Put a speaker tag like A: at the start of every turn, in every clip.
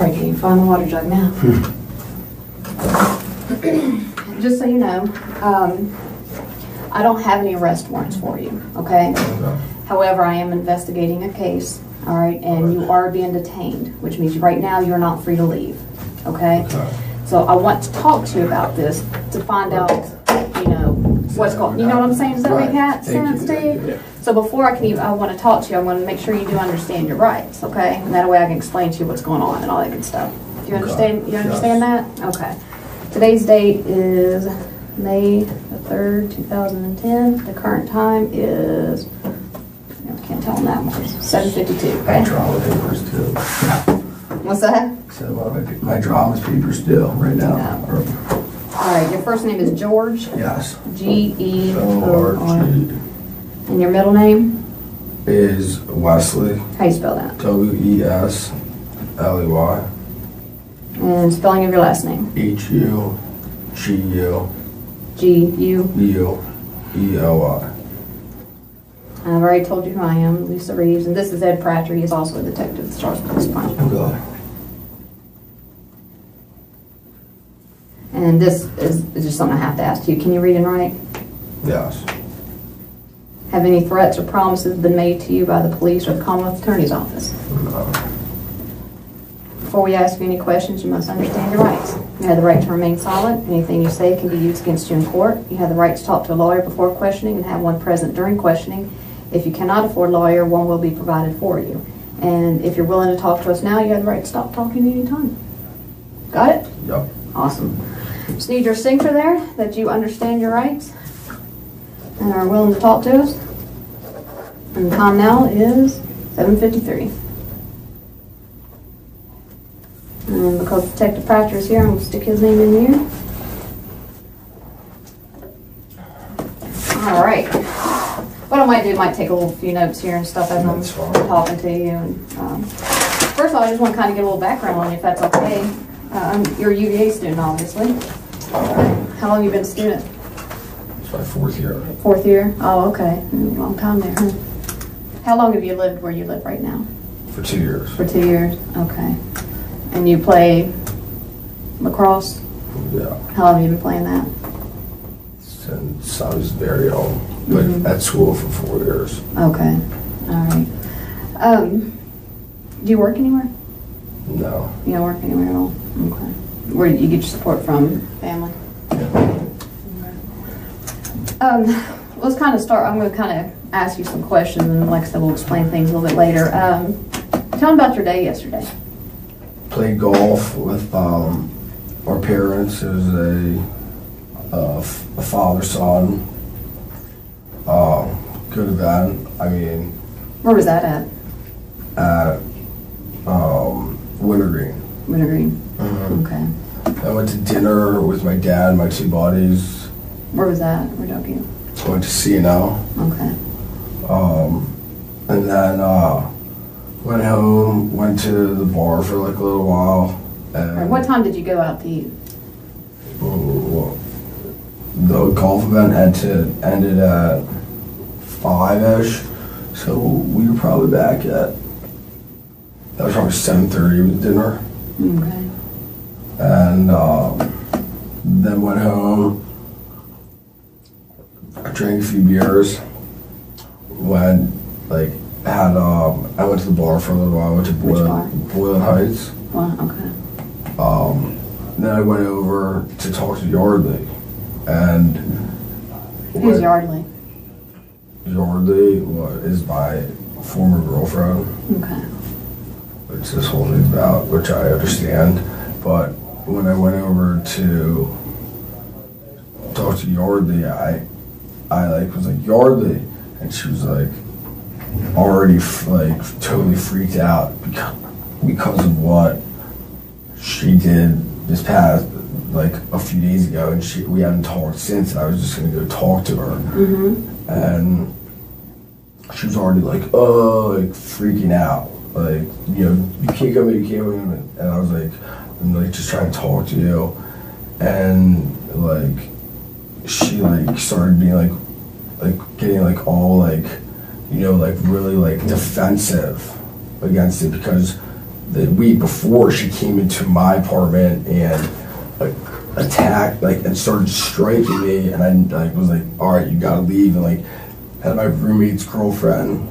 A: Probably can't even find the water jug now. Just so you know, I don't have any arrest warrants for you, okay? However, I am investigating a case, all right, and you are being detained, which means right now you're not free to leave, okay? So I want to talk to you about this to find out, you know, what's going on. You know what I'm saying? Does that make sense to you? So before I want to talk to you, I want to make sure you do understand your rights, okay? And that way I can explain to you what's going on and all that good stuff. Do you understand? You understand that? Okay. Today's date is May the 3rd, 2010. The current time is, I can't tell on that one, 7:52.
B: I draw the papers too.
A: What's that?
B: So my draw is papers still right now.
A: No. All right, your first name is George?
B: Yes.
A: G-E-O-R. And your middle name?
B: Is Wesley.
A: How you spell that?
B: W-E-S-L-E-Y.
A: And spelling of your last name?
B: H-U-G-U.
A: G-U.
B: U-E-L-Y.
A: I've already told you who I am, Lisa Reeves, and this is Ed Pratcher. He's also a detective at the Stars Police Department.
B: Okay.
A: And this is just something I have to ask you. Can you read and write?
B: Yes.
A: Have any threats or promises been made to you by the police or the Commonwealth Attorney's Office?
B: No.
A: Before we ask you any questions, you must understand your rights. You have the right to remain silent. Anything you say can be used against you in court. You have the right to talk to a lawyer before questioning and have one present during questioning. If you cannot afford a lawyer, one will be provided for you. And if you're willing to talk to us now, you have the right to stop talking anytime. Got it?
B: Yep.
A: Awesome. Just need your signature there that you understand your rights and are willing to talk to us. And the time now is 7:53. And because Detective Pratcher is here, I'm going to stick his name in here. All right. What I might do, might take a few notes here and stuff as I'm talking to you. And, first of all, I just want to kind of get a little background on you, if that's okay. You're a UVA student, obviously. How long have you been a student?
B: It's my 4th year.
A: 4th year? Oh, okay. Long time there, huh? How long have you lived where you live right now?
B: For 2 years.
A: For 2 years? Okay. And you play lacrosse?
B: Yeah.
A: How long have you been playing that?
B: Since I was very young, but at school for 4 years.
A: Okay. All right. Do you work anywhere?
B: No.
A: You don't work anywhere at all? Okay. Where do you get your support from? Family?
B: Yeah.
A: Let's kind of start. I'm going to kind of ask you some questions, and like I said, we'll explain things a little bit later. Tell me about your day yesterday.
B: Played golf with our parents. It was a father-son. Good event. I mean.
A: Where was that at?
B: At Wintergreen.
A: Wintergreen. Okay.
B: I went to dinner with my dad and my 2 buddies.
A: Where was that? Where did you?
B: I went to C&L.
A: Okay.
B: And then went home, went to the bar for like a little while. And
A: what time did you go out to eat?
B: The golf event ended at 5-ish, so we were probably back at, that was probably 7:30 with dinner.
A: Okay.
B: And then went home, I drank a few beers, I went to the bar for a little while. I went to Boylan Heights.
A: Well, okay.
B: Then I went over to talk to Yardley. And
A: who's Yardley?
B: Yardley is my former girlfriend.
A: Okay.
B: Which this whole thing's about, which I understand. But when I went over to talk to Yardley, I was like, Yardley, and she was like already totally freaked out because of what she did this past a few days ago, and we haven't talked since. And I was just gonna go talk to her, and she was already freaking out, you can't come in, you can't come in. And I was like, I'm just trying to talk to you, and she started being getting all really defensive against it, because the week before, she came into my apartment and like attacked, like, and started striking me, and I like was like, all right, you gotta leave, and like had my roommate's girlfriend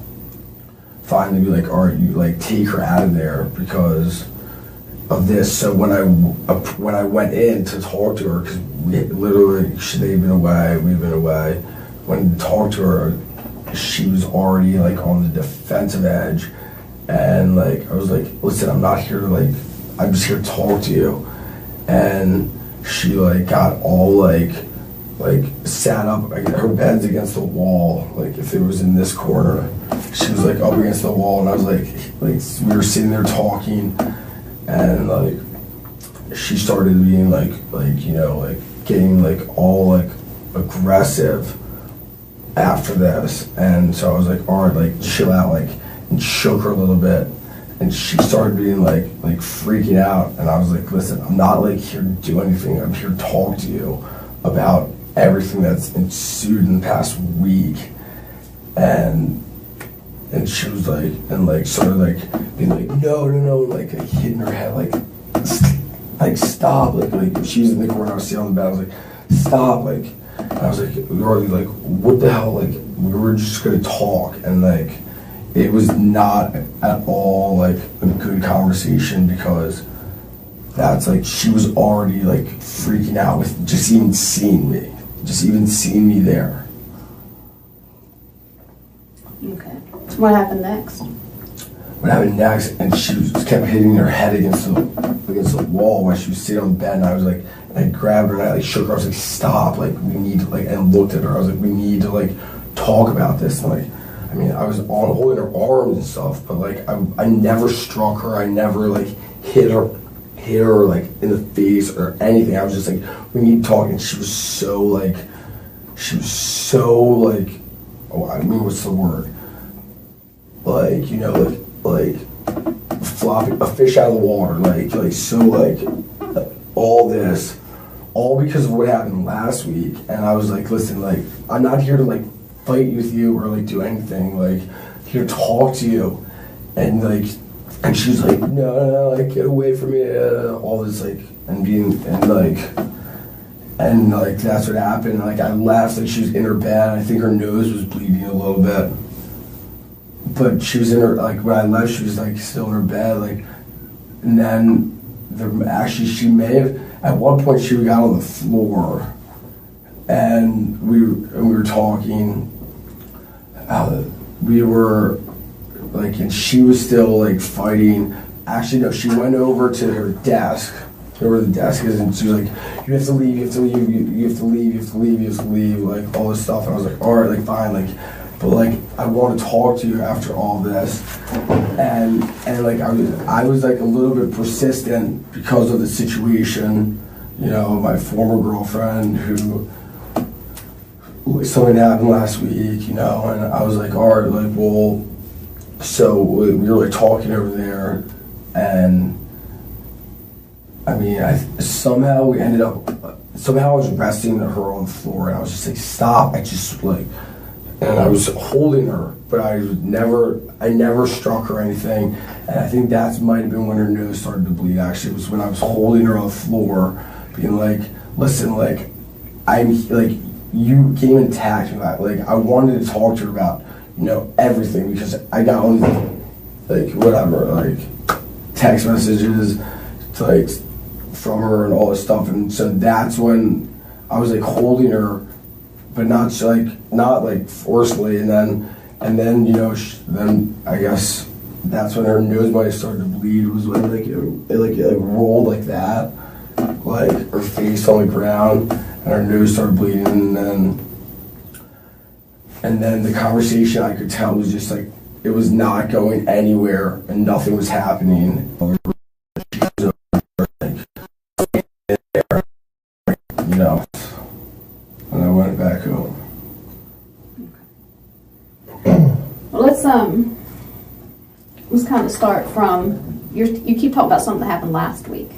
B: finally be like, all right, you like take her out of there because of this. So when I went in to talk to her, because we literally they've been away, we've been away. When I talked to her, she was already like on the defensive edge, and like I was like, listen, I'm not here to like, I'm just here to talk to you. And she like got all like sat up, like her bed's against the wall, like if it was in this corner, she was like up against the wall, and I was like we were sitting there talking, and like she started being like you know, like getting like all like aggressive after this. And so I was like, all right, like chill out, like, and shook her a little bit, and she started being like freaking out. And I was like, listen, I'm not like here to do anything, I'm here to talk to you about everything that's ensued in the past week. And she was like, and like sort of like being like, no, like hitting her head, like stop, like she was in the corner, I was sitting on the bed, I was like, stop, like, I was like, we were like, what the hell, like, we were just gonna talk, and like, it was not at all like a good conversation, because that's like, she was already like freaking out with just even seeing me there.
A: Okay. So what happened next?
B: And she kept hitting her head against the wall while she was sitting on the bed, and I was like, I grabbed her and I like shook her. I was like, stop, like we need to like, and looked at her. I was like, we need to like talk about this. And like, I mean, I was holding her arms and stuff, but like I never struck her. I never like hit her like in the face or anything. I was just like, we need to talk. And she was so like, oh, I mean, what's the word? Like, you know, like flopping a fish out of the water, like so like all this, all because of what happened last week. And I was like, listen, like I'm not here to like fight with you or like do anything, like here to talk to you. And like, and she's like, no, like get away from me, all this like, and that's what happened. Like I left, like she was in her bed, I think her nose was bleeding a little bit, but she was in her, like when I left, she was like still in her bed, like, and then she may have, at one point she got on the floor, and we were talking, we were like, and she was still like fighting. Actually no, she went over to her desk, where the desk is, and she was like, you have to leave, you have to leave, like all this stuff. And I was like, all right, like fine, like, but like I want to talk to you after all this. And like I was like a little bit persistent because of the situation, you know, my former girlfriend who something happened last week, you know, and I was like, all right, like, well, so we were like talking over there, and I mean, somehow I was resting her on the floor, and I was just like, stop, I just like, and I was holding her, but I never struck her or anything. And I think that might have been when her nose started to bleed. Actually, it was when I was holding her on the floor, being like, listen, like, I'm like, you came and attacked me, like I wanted to talk to her about, you know, everything, because I got all these like whatever, like text messages to, like from her and all this stuff. And so that's when I was like holding her, but not like forcefully, and then you know, then I guess that's when her nose might have started to bleed, was when like it rolled like that, like her face on the ground, and her nose started bleeding, and then the conversation, I could tell, was just like, it was not going anywhere and nothing was happening. You know, and I went back home.
A: Well, let's kind of start from, you keep talking about something that happened last week.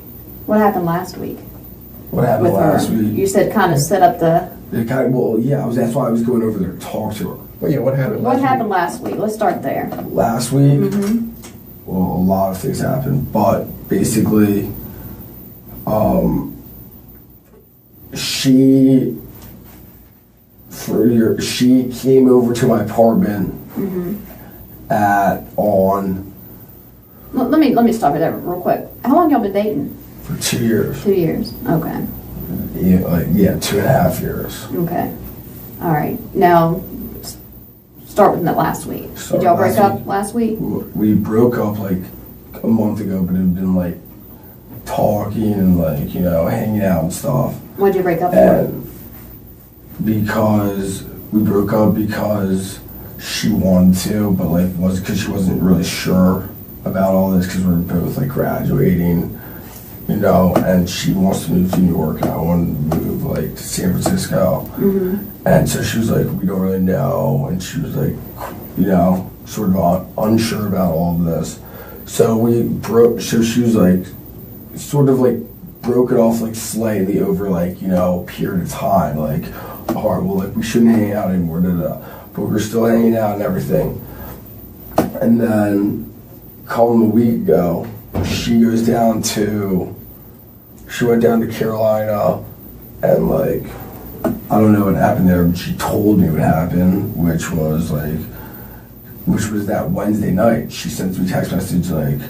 A: What happened last week?
B: What happened last week?
A: You said kind of set up the...
B: that's why I was going over there to talk to her.
C: Well, yeah, what happened last week?
A: What happened last week? Let's start there.
B: Last week? well, a lot of things happened, but basically, she came over to my apartment
A: Let me stop you there real quick. How long y'all been dating?
B: for 2 years.
A: 2 years. Okay.
B: Yeah, 2.5 years.
A: Okay. All right. Now, start with that last week. Did y'all break up last week?
B: We broke up like a month ago, but it had been like talking and like, hanging out and stuff.
A: Why'd you break up for?
B: And because we broke up because she wanted to, but like was because she wasn't really sure about all this because we were both like graduating, and she wants to move to New York and I want to move like to San Francisco. And so she was like, we don't really know, and she was like, sort of unsure about all of this. So she was like, sort of like broke it off like slightly over like, a period of time, like, all right, well, like we shouldn't hang out anymore, but we were still hanging out and everything. And then a week ago, she went down to Carolina, and like, I don't know what happened there, but she told me what happened, which was that Wednesday night. She sent me a text message like,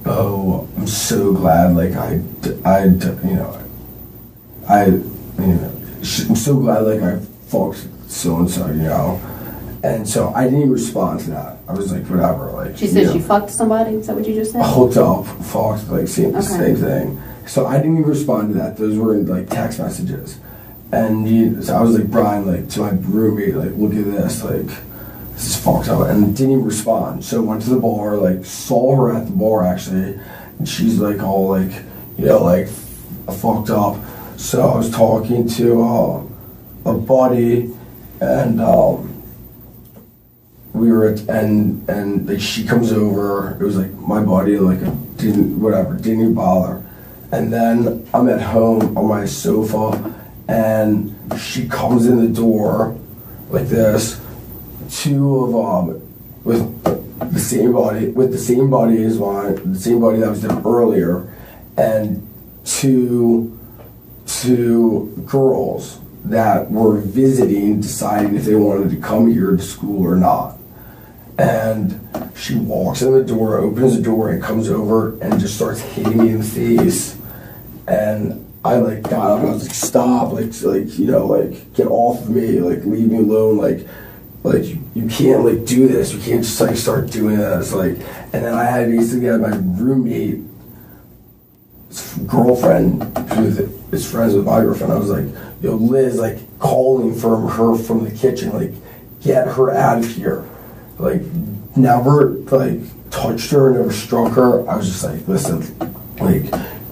B: oh, I'm so glad, like I'm so glad like I fucked so-and-so, And so I didn't even respond to that. I was like, whatever, like.
A: She said she fucked somebody? Is that what you just said?
B: Hooked up, fucked, like same thing. So I didn't even respond to that. Those were like text messages. And so I was like, Brian, like to my roommate, like, look at this, like, this is fucked up, and didn't even respond. So went to the bar, like saw her at the bar actually, and she's like all like, like fucked up. So I was talking to a buddy, and we were and like she comes over. It was like my buddy, like didn't even bother. And then I'm at home on my sofa, and she comes in the door like this. Two of with the same body as mine, the same body that was there earlier, and two girls that were visiting, deciding if they wanted to come here to school or not. And she walks in the door, opens the door, and comes over and just starts hitting me in the face. And I like got up and I was like, stop, like get off of me, like leave me alone, like you can't like do this, you can't just like start doing this, like. And then I had my roommate, girlfriend, who is friends with my girlfriend. I was like, yo, Liz, like calling from her from the kitchen, like get her out of here. Like never like touched her, never struck her. I was just like, listen, like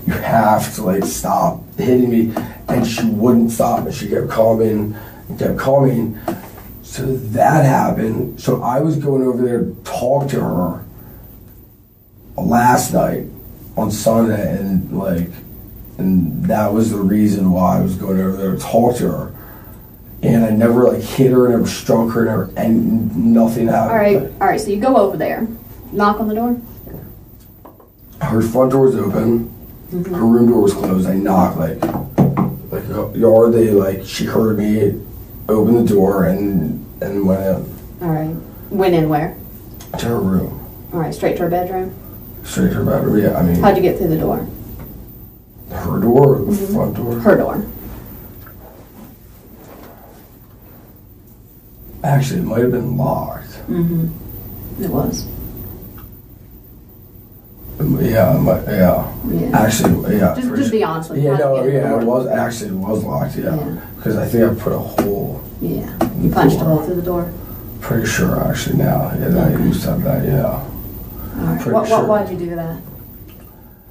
B: you have to like stop hitting me. And she wouldn't stop, and she kept coming and kept coming. So that happened. So I was going over there to talk to her last night on Sunday, and that was the reason why I was going over there to talk to her. And I never like hit her, never struck her, and nothing happened.
A: All right. So you go over there, knock on the door.
B: Her front door was open. Her room door was closed. I knocked like yardly, like she heard me, opened the door and went in.
A: All right. Went in where?
B: To her room.
A: All right. Straight to her bedroom.
B: Straight to her bedroom. Yeah. I mean.
A: How'd you get through the door?
B: Her door or the front door?
A: Her door.
B: Actually, it might have been locked.
A: It was.
B: Yeah. Actually, yeah.
A: Just be honest with me.
B: Yeah, it was locked. Yeah, because I think I put a hole.
A: Yeah, you punched a hole through the door.
B: Pretty sure, actually. Now, I used to have that. Yeah.
A: All right. Why'd you do that?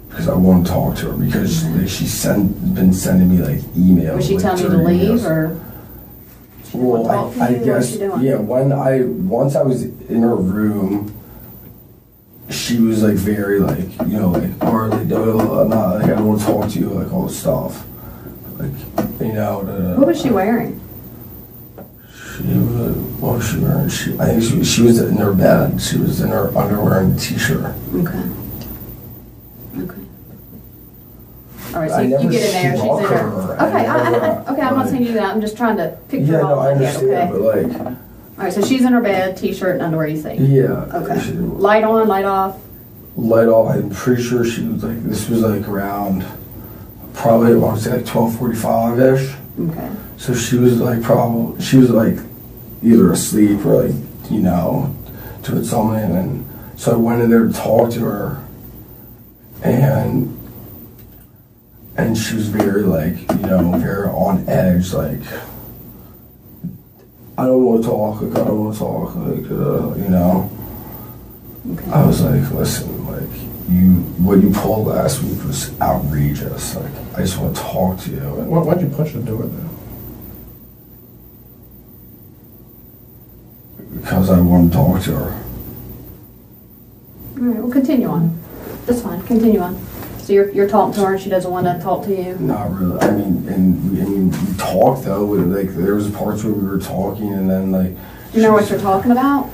B: Because I want to talk to her, because like, she's been sending me like emails.
A: Was she
B: like,
A: telling you to leave, or?
B: Well, I guess yeah. Once I was in her room, she was like very like or like I'm not like I don't want to talk to you, like all this stuff, like
A: What was she wearing?
B: She was What was she wearing? I think she was in her bed. She was in her underwear and t-shirt.
A: Okay. Okay. All right, so
B: I
A: you
B: never
A: get in there, she's in
B: struck
A: her.
B: her.
A: Okay,
B: I
A: I'm not saying you do that. I'm just trying to picture
B: Yeah,
A: all
B: no, I
A: in my head,
B: understand,
A: okay?
B: but like.
A: All right, so she's in her bed, t-shirt and underwear, you think?
B: Yeah.
A: Okay. Light on, light off?
B: Light off. I'm pretty sure she was like, this was like around, probably, I want to say like 12:45-ish.
A: Okay.
B: So she was like either asleep or like, doing something. And so I went in there to talk to her, and she was very like, very on edge, like, I don't want to talk, like, I don't want to talk, like,
A: Okay.
B: I was like, listen, like, what you pulled last week was outrageous. Like, I just want to talk to you. And
C: Why'd you punch the door then?
B: because I want to talk to her.
A: All right, well, continue on. That's fine, continue on. So you're talking to her and she doesn't want to talk to you?
B: Not really. I mean, we talked though. Like, there was parts where we were talking, and then like.
A: You know what you're talking about?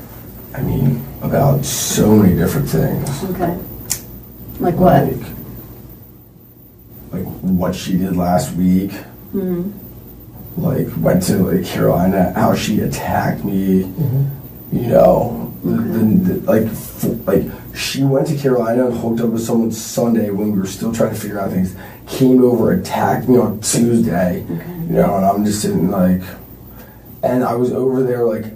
B: I mean, about so many different things.
A: Okay. Like what?
B: Like what she did last week.
A: Mm-hmm.
B: Like, went to like Carolina, how she attacked me.
C: Mm-hmm.
B: Like she went to Carolina and hooked up with someone Sunday when we were still trying to figure out things. Came over, attacked me on Tuesday.
A: Okay.
B: And I'm just sitting like, and I was over there like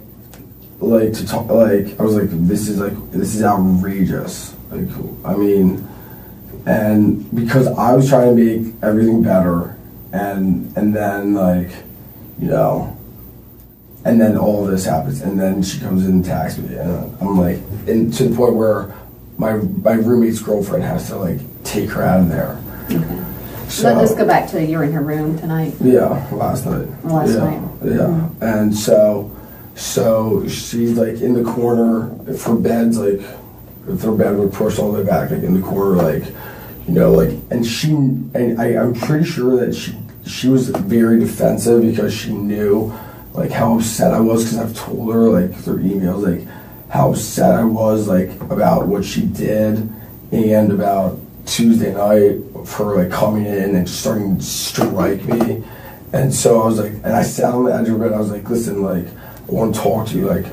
B: to talk. Like, I was like, this is outrageous. Like, I mean, and because I was trying to make everything better, and then like, and then all this happens, and then she comes in and attacks me, and I'm like, and to the point where my roommate's girlfriend has to like take her out of there.
A: Okay.
B: So,
A: Let's go back to you're in her room tonight.
B: Yeah, last night.
A: Last night.
B: Yeah, and so she's like in the corner. If her bed's like, if her bed would push all the way back, like in the corner, like, like, and I'm pretty sure that she was very defensive because she knew like how upset I was, because I've told her like through emails like how upset I was like about what she did, and about Tuesday night for like coming in and starting to strike me. And so I was like, and I sat on the edge of her bed, I was like, listen, like, I want to talk to you, like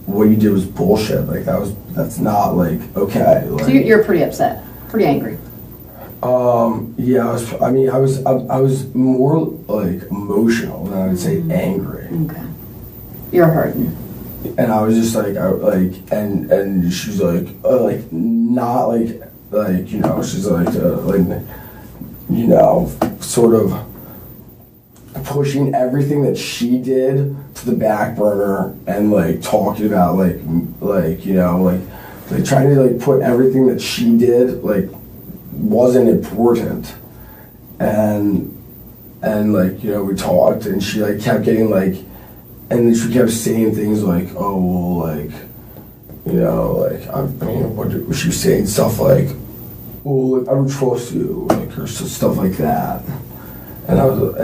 B: what you did was bullshit, like that's not like okay. Like,
A: So you're pretty upset, pretty angry.
B: Yeah, I was more like emotional than I would say angry.
A: Okay. You're hurting.
B: And I was just like, and she's like, not like, she's like, sort of pushing everything that she did to the back burner, and like talking about like trying to like put everything that she did like wasn't important, and like, we talked, and she like kept getting like, and then she kept saying things like, oh well, like, like, I mean, what was she saying? Stuff like, well, like, I don't trust you, like, or stuff like that. And I was,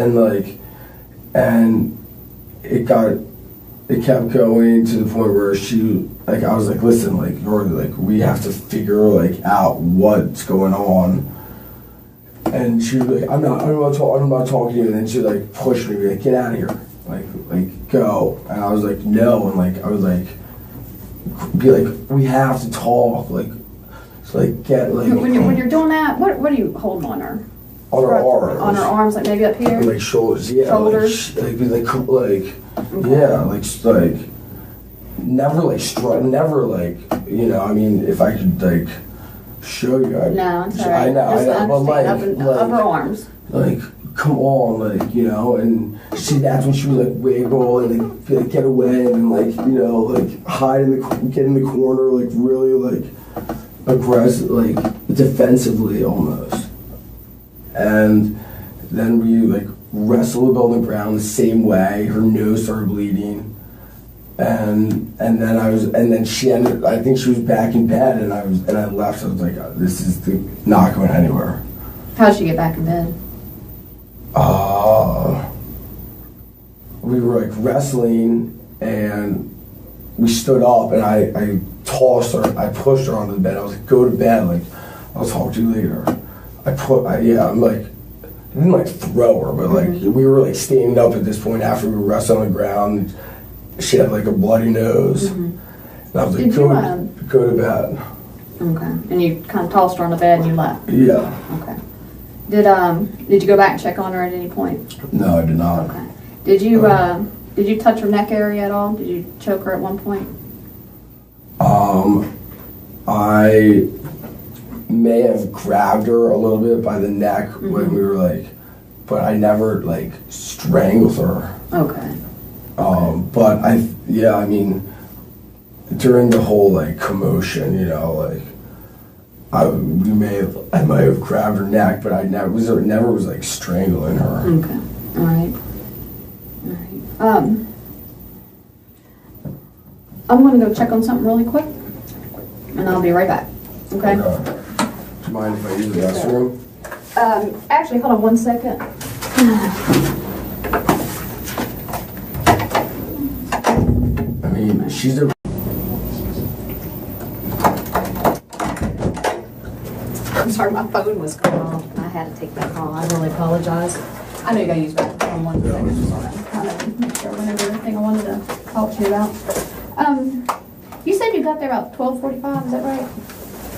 B: and it kept going to the point where she, like, I was like, listen, like, we have to figure like out what's going on. And she was like, I'm not talking to you. And then she like pushed me, like, get out of here, like go. And I was like, no. And like, I was like, be like, we have to talk, like, so like, get like.
A: When you're doing that, what are you holding on her?
B: On her arms.
A: On her arms, like maybe up here.
B: Like shoulders, yeah.
A: Shoulders.
B: Like yeah, like never like never like, I mean, if I could like show you.
A: No, it's all right.
B: I know, but like,
A: up her arms.
B: Like, come on, like, and that's when she was like wiggle and like get away, and like, like hide get in the corner, like really like aggressive, like defensively almost. And then we like wrestled on the ground the same way. Her nose started bleeding, and then she ended. I think she was back in bed, and I left. I was like, this is not going anywhere.
A: How'd she get back in bed?
B: We were like wrestling, and we stood up, and I tossed her, I pushed her onto the bed. I was like, go to bed, like, I'll talk to you later. I'm like, I didn't like throw her, but like, we were like standing up at this point after we were resting on the ground. She had like a bloody nose. And I was like, go to bed.
A: Okay. And you kind of tossed her on the bed and you left?
B: Yeah.
A: Okay. Did you go back and check on her at any point?
B: No, I did not.
A: Okay. Did you touch her neck area at all? Did you choke her at one point?
B: I may have grabbed her a little bit by the neck when we were like, but I never like strangled her.
A: Okay.
B: But I mean, during the whole like commotion, you know, like I might have grabbed her neck, but I never was like strangling her.
A: Okay. All right. I'm gonna go check on something really quick, and I'll be right back. Okay.
B: Do you mind if I use the restroom?
A: Actually, hold on one second.
B: I mean, she's a.
A: I'm sorry, my phone was going off, and I had to take that call. I really apologize. I know you gotta use that for 1 second. Just want to kind of make sure whenever everything I wanted to talk to you about. You said you got there about 12:45. Is that right?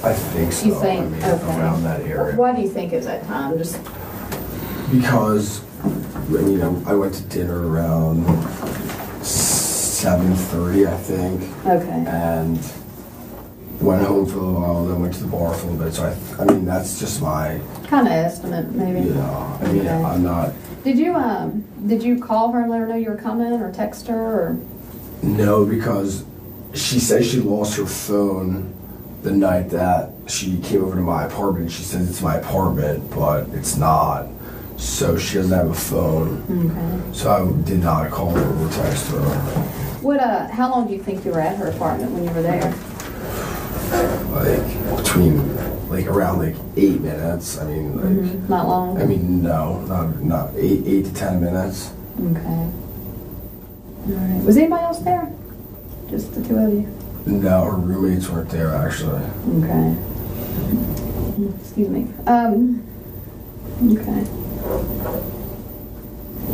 B: I think so.
A: You think?
B: I mean,
A: okay.
B: Around that area.
A: Why do you think is that time? Just
B: because, you know, I went to dinner around 7:30, I think.
A: Okay.
B: And went home for a little while, then went to the bar for a little bit. So I mean, that's just my
A: kind of estimate, maybe.
B: Yeah. I mean,
A: okay.
B: I'm not.
A: Did you call her and let her know you were coming, or text her, or?
B: No, because she said she lost her phone the night that she came over to my apartment. She says it's my apartment, but it's not. So she doesn't have a phone. Okay. So I did not call her or text her.
A: How long do you think you were at her apartment when you were there?
B: Like between, like around like 8 minutes. I mean, like
A: not long.
B: I mean, no, not 8 to 10 minutes.
A: Okay. All right. Was anybody else there? Just the two of you?
B: No, her roommates weren't there actually.
A: Okay. Excuse me. Okay.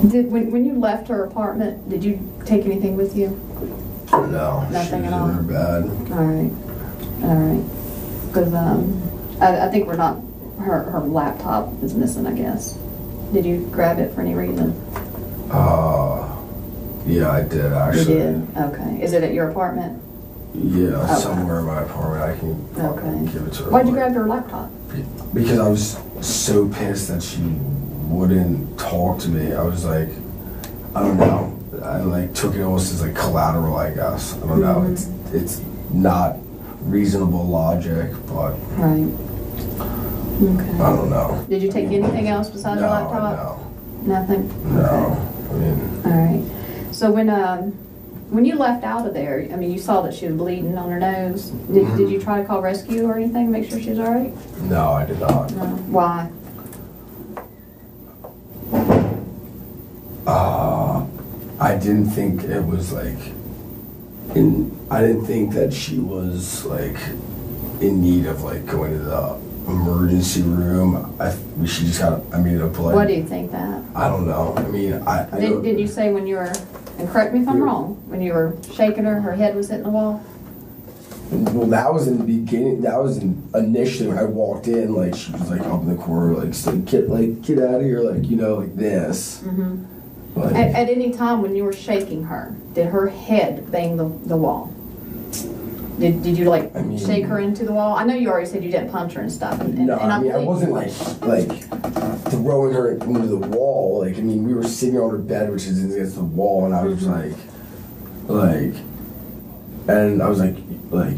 A: When you left her apartment, did you take anything with you?
B: No.
A: Nothing at
B: all.
A: all.
B: In her bed.
A: All right. Because I think we're not. Her laptop is missing, I guess. Did you grab it for any reason?
B: Yeah, I did actually.
A: You did? Okay. Is it at your apartment?
B: Yeah,
A: okay.
B: Somewhere in my apartment. I can give it to her.
A: Why'd you grab her laptop?
B: Because I was so pissed that she wouldn't talk to me. I was like, I don't know. I like took it almost as like collateral, I guess. I don't know. It's not reasonable logic, but
A: right. Okay.
B: I don't know.
A: Did you take anything else besides your laptop?
B: No.
A: Nothing?
B: No.
A: Okay.
B: I mean.
A: All right. So when you left out of there, I mean, you saw that she was bleeding on her nose. Did you try to call rescue or anything to make sure she was all right?
B: No, I did not.
A: No. Why?
B: I didn't think it was like I didn't think that she was like in need of like going to the emergency room. She just got a blood.
A: Why do you think that?
B: I don't know. I mean,
A: Did you say when you were, and correct me if I'm wrong, when you were shaking her head was hitting the wall?
B: Well, that was in the beginning. That was initially when I walked in. Like she was like up in the corner, like get out of here, like like this.
A: Mm-hmm.
B: Like,
A: at any time when you were shaking her, did her head bang the wall? Did you shake her into the wall? I know you already said you didn't punch her and stuff.
B: I wasn't like throwing her into the wall. Like, I mean, we were sitting on her bed, which is against the wall, and I was and I was like,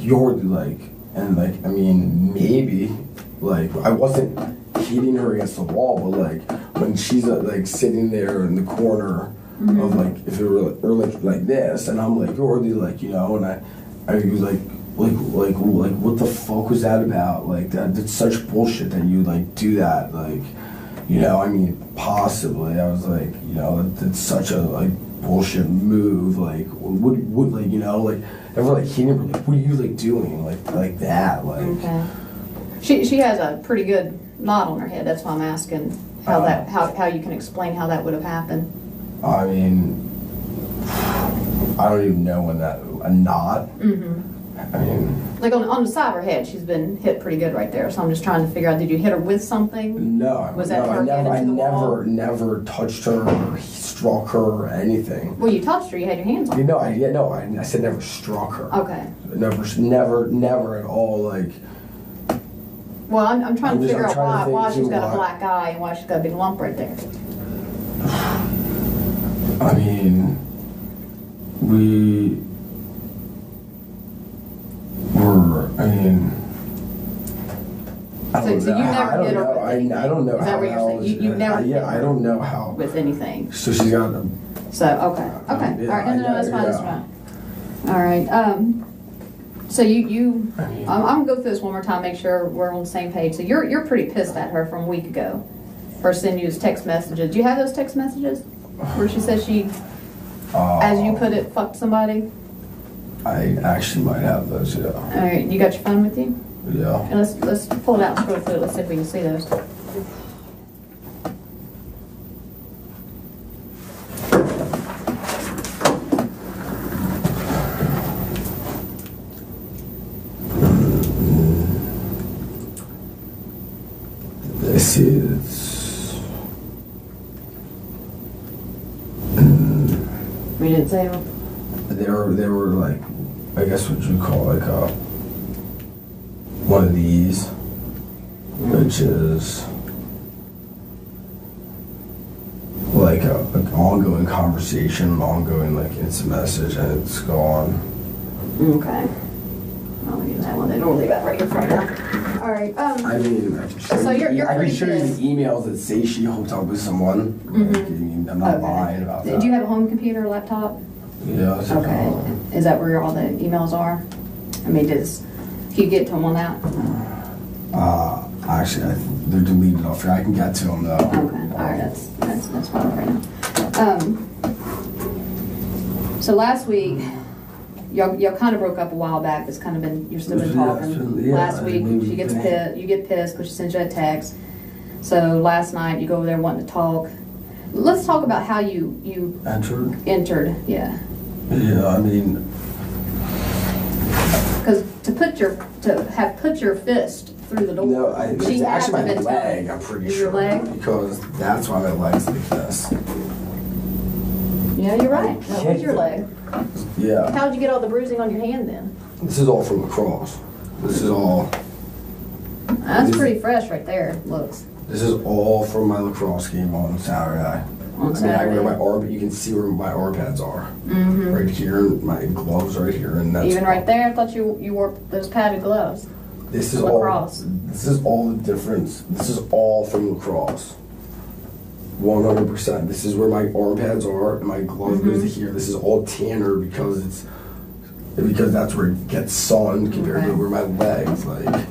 B: you're like, and like, I mean, maybe, like, I wasn't hitting her against the wall, but like, when she's like sitting there in the corner of like, if it were like this, and I'm like, you're like, and I was like, what the fuck was that about? Like, that's such bullshit that you like do that, like, I mean, possibly. I was like, that's such a like bullshit move. Like, would like, like, never like hitting her, like, what are you like doing? Like that, like.
A: Okay. She has a pretty good knot on her head. That's why I'm asking how you can explain how that would have happened.
B: I mean, I don't even know when a knot. I mean,
A: like on the side of her head, she's been hit pretty good right there. So I'm just trying to figure out, did you hit her with something?
B: No.
A: Was that her head into the wall?
B: never touched her or struck her or anything.
A: Well, you touched her. You had your hands on her.
B: You know, I said never struck her.
A: Okay.
B: Never at all. Like.
A: Well, I'm trying to figure out why she's got
B: why.
A: a black eye and why she's got a big lump right there.
B: I mean, we were. I mean.
A: So you never hit her with anything?
B: I don't know.
A: Is that what you're saying? You've never hit her
B: I don't know how.
A: With anything.
B: So she's got a.
A: So, okay. All right. No, that's fine. That's fine. All right. So I'm gonna go through this one more time, make sure we're on the same page. So you're pretty pissed at her from a week ago for sending you text messages. Do you have those text messages where she says she, as you put it, fucked somebody?
B: I actually might have those. Yeah.
A: All right. You got your phone with you?
B: Yeah.
A: And let's pull it out and scroll through it. Let's see if we can see those.
B: This is.
A: We didn't say them.
B: They were like, I guess what you call like one of these, which is like an ongoing conversation, ongoing like instant message, and it's gone.
A: Okay. I'll use that one. They normally got right in front of you. All right.
B: I mean, I can show you the emails that say she hooked up with someone. Like, I mean, I'm not lying about that.
A: Do you have a home computer or laptop?
B: Yeah.
A: Okay. Is that where all the emails are? I mean, can you get to them on that?
B: Actually, they're deleted off here. I can get to them though.
A: Okay. All right. That's fine right now. So last week, y'all kind of broke up a while back. It's kind of been, you've still been talking. Last week, you get pissed because she sends you a text. So last night, you go over there wanting to talk. Let's talk about how you entered. Yeah.
B: Yeah, I mean,
A: because to have put your fist through the door.
B: No, it's actually my leg. I'm pretty sure.
A: Your leg?
B: Because that's why my leg's like this.
A: Yeah, you're right. That was your leg.
B: Yeah.
A: How'd you get all the bruising on your hand then?
B: This is all from lacrosse. This is all.
A: That's pretty fresh right there. Looks.
B: This is all from my lacrosse game on Saturday. I mean, I wear my arm. You can see where my arm pads are.
A: Mm-hmm.
B: Right here, and my gloves right here, and that's
A: even right there. I thought you wore those padded gloves.
B: This is
A: lacrosse.
B: This is all the difference. This is all from lacrosse. 100%. This is where my arm pads are, and my glove goes to here. This is all tanner because that's where it gets sun compared to where my legs, like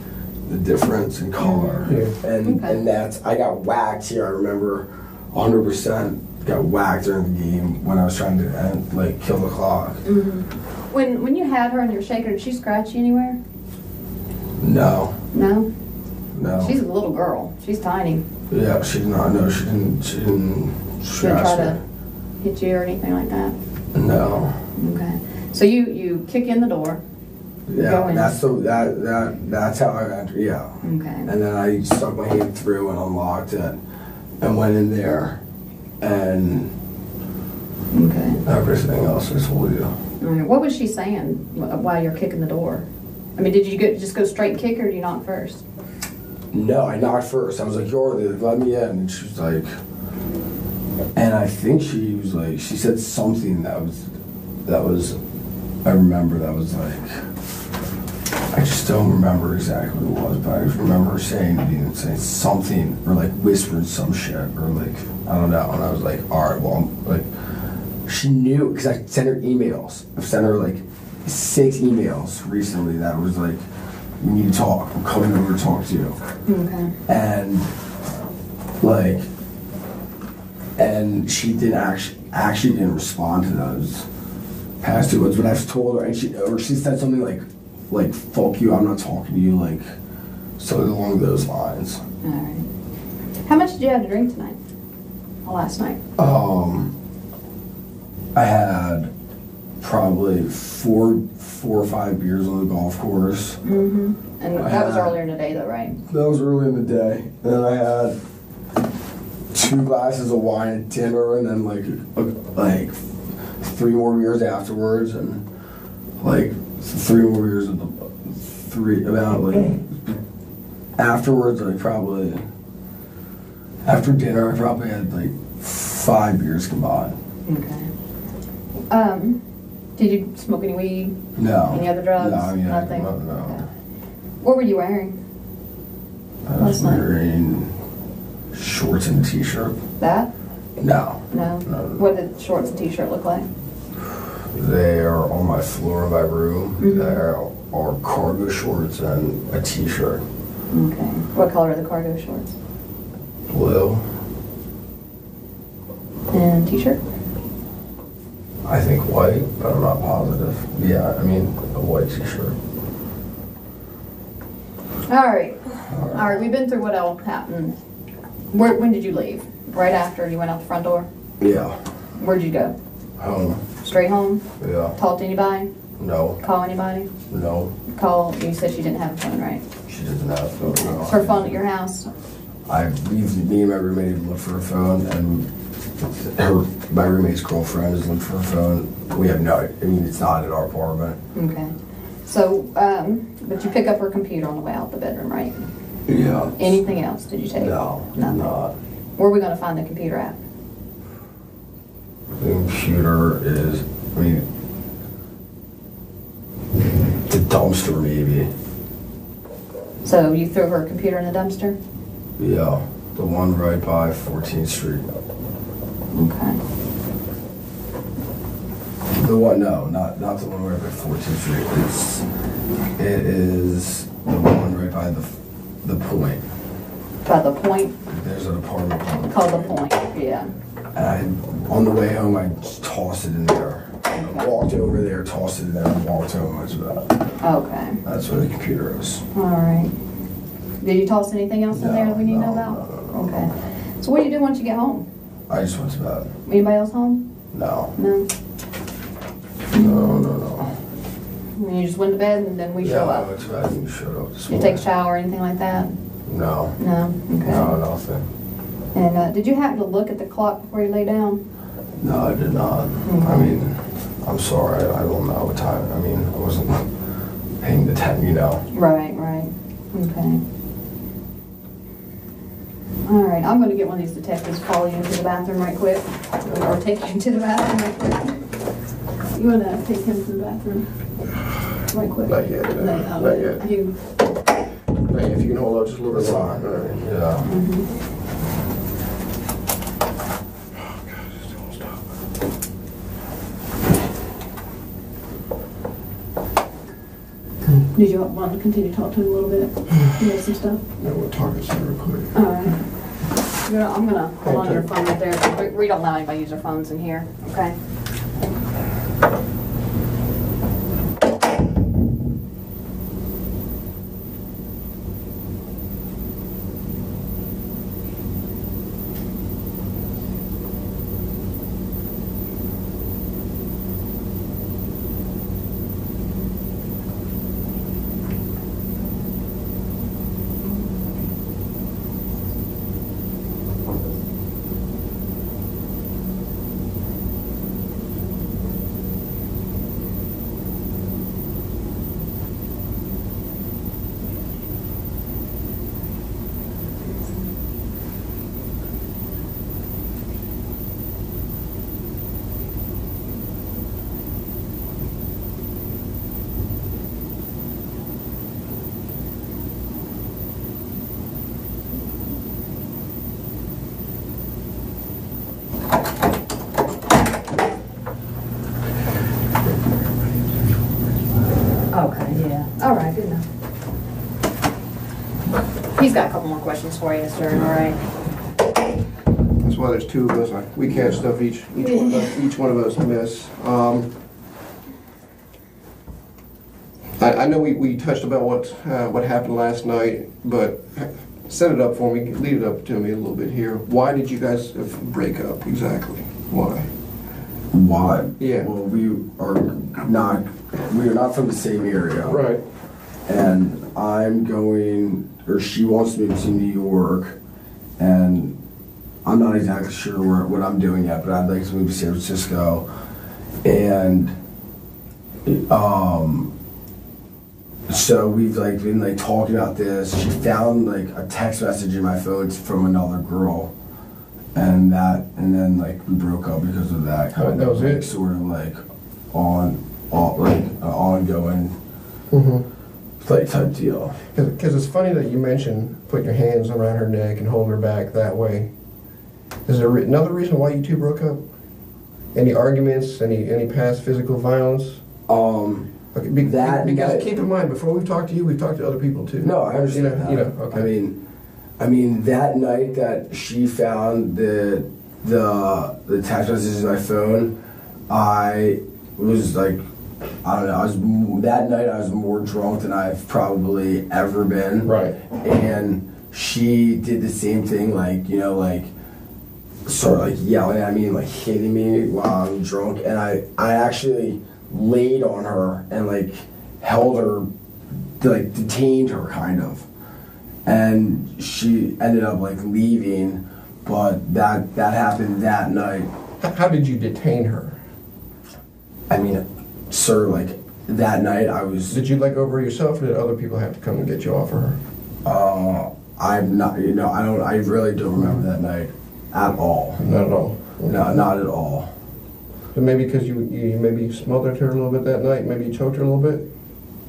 B: the difference in color. And that's, I got whacked here. I remember 100% got whacked during the game when I was trying to kill the clock.
A: When you had her and you're shaking her, did she scratch you anywhere?
B: No.
A: No?
B: No.
A: She's a little girl. She's tiny.
B: Yeah, she did not. No, she didn't scratch me.
A: She didn't try to hit you or anything like that?
B: No.
A: Okay. So you kick in the door.
B: Yeah, that's how I entered. Yeah.
A: Okay.
B: And then I stuck my hand through and unlocked it, and went in there, and everything else I told you.
A: All right. What was she saying while you're kicking the door? I mean, did you just go straight and kick her, or did you knock first?
B: No, I knocked first. I was like, "You're let me in," and she was like, and I think she was like, she said something that was. I remember that was like, I just don't remember exactly what it was, but I just remember her saying something, or like whispering some shit, or like, I don't know, and I was like, all right, well, like, she knew, because I sent her emails. I've sent her like 6 emails recently that was like, we need to talk, I'm coming over to talk to you.
A: Okay.
B: And she didn't actually didn't respond to those. past 2 months, but I've told her, and she said something like fuck you, I'm not talking to you, like something along those lines.
A: All right. How much did you have to drink tonight? Or last night?
B: I had probably four or 5 beers on the golf course.
A: Mm-hmm. And that was earlier today, though, right?
B: That was early in the day. And then I had 2 glasses of wine at dinner, and then like 3 more beers afterwards, and like 3 more beers at afterwards. After dinner I probably had like 5 beers combined.
A: Okay. Did you smoke any weed?
B: No.
A: Any other drugs?
B: No, I mean,
A: nothing.
B: No.
A: Okay. What were you wearing?
B: I was wearing shorts and a t-shirt.
A: That?
B: No.
A: No. What did shorts and t-shirt look like?
B: They are on my floor of my room.
A: Mm-hmm.
B: There are cargo shorts and a t-shirt.
A: Okay. What color are the cargo shorts?
B: Blue.
A: And t-shirt?
B: I think white, but I'm not positive. Yeah, I mean a white t-shirt.
A: All right, we've been through what all happened. When did you leave? Right after you went out the front door?
B: Yeah.
A: Where'd you go?
B: Home.
A: Straight home?
B: Yeah.
A: Talk to anybody?
B: No.
A: Call anybody?
B: No.
A: You said she didn't have a phone, right?
B: She doesn't have a phone. No.
A: Is her phone at your house?
B: Me and my roommate have looked for her phone, and my roommate's girlfriend has looked for her phone. We have it's not at our apartment.
A: Okay. So, but you pick up her computer on the way out the bedroom, right?
B: Yeah.
A: Anything else did you take?
B: No.
A: Nothing.
B: Not.
A: Where are we going to find the computer at?
B: The computer is, the dumpster maybe.
A: So you threw her computer in the dumpster?
B: Yeah. The one right by 14th Street.
A: Okay.
B: The one, no, not the one right by 14th Street. It is the one right by the Point.
A: By the Point?
B: There's an apartment
A: Called the Point, yeah.
B: And on the way home, I just tossed it in there. I walked over there, tossed it in there, and walked home.
A: Okay.
B: That's where the computer is.
A: All right. Did you toss anything else in there that we need to know about?
B: No.
A: Okay. So what do you do once you get home?
B: I just went to bed.
A: Anybody else home?
B: No.
A: No?
B: No.
A: You just went to bed and then we show
B: I
A: up?
B: went to bed and you showed up this
A: You
B: morning.
A: take a shower or anything like that?
B: No.
A: No? Okay.
B: No, nothing.
A: And did you happen to look at the clock before you lay down?
B: No, I did not.
A: Okay.
B: I'm sorry. I don't know what time. I wasn't paying the time,
A: Right. Okay. All right, I'm going to get one of these detectives to follow you into the bathroom right quick. Or take you into the bathroom right quick. You want to take him to the bathroom right quick?
C: Not yet. Not yet. If you can hold out just a little bit longer.
B: Yeah.
A: Mm-hmm.
C: Oh, God, this don't stop.
A: Did you want to continue to talk to him a little bit? You know some stuff?
C: No, we'll talk this real quick.
A: All right. I'm going to hold on to your phone right there. We don't allow anybody to use their phones in here, okay? Okay, yeah. All right, good enough. He's got a couple more questions for you, sir, all right?
C: That's why there's two of us. We catch stuff each one of us miss. I know we touched about what happened last night, but set it up for me, lead it up to me a little bit here. Why did you guys break up exactly? Why?
B: Why?
C: Yeah.
B: Well, we are not from the same area.
C: Right.
B: And she wants to move to New York, and I'm not exactly sure what I'm doing yet, but I'd like to move to San Francisco. And so we've been talking about this. She found a text message in my phone from another girl, and then we broke up because of that.
C: That was it.
B: Sort of ongoing type deal.
C: Because it's funny that you mentioned putting your hands around her neck and holding her back that way. Is there another reason why you two broke up? Any arguments? Any past physical violence? Okay, because keep in mind, before we've talked to you, we've talked to other people too.
B: No, I understand that.
C: Okay.
B: I mean, that night that she found the text messages in my phone, I was I don't know. That night I was more drunk than I've probably ever been.
C: Right.
B: And she did the same thing, sort of yelling at me and hitting me while I'm drunk. And I actually laid on her and held her, detained her kind of. And she ended up leaving, but that happened that night.
C: How did you detain her?
B: I mean, sir, that night I was...
C: Did you let go of her yourself, or did other people have to come and get you off of her?
B: I'm not, I really don't remember that night at all.
C: Not at all?
B: No, not at all.
C: So maybe because you maybe smothered her a little bit that night, maybe you choked her a little bit?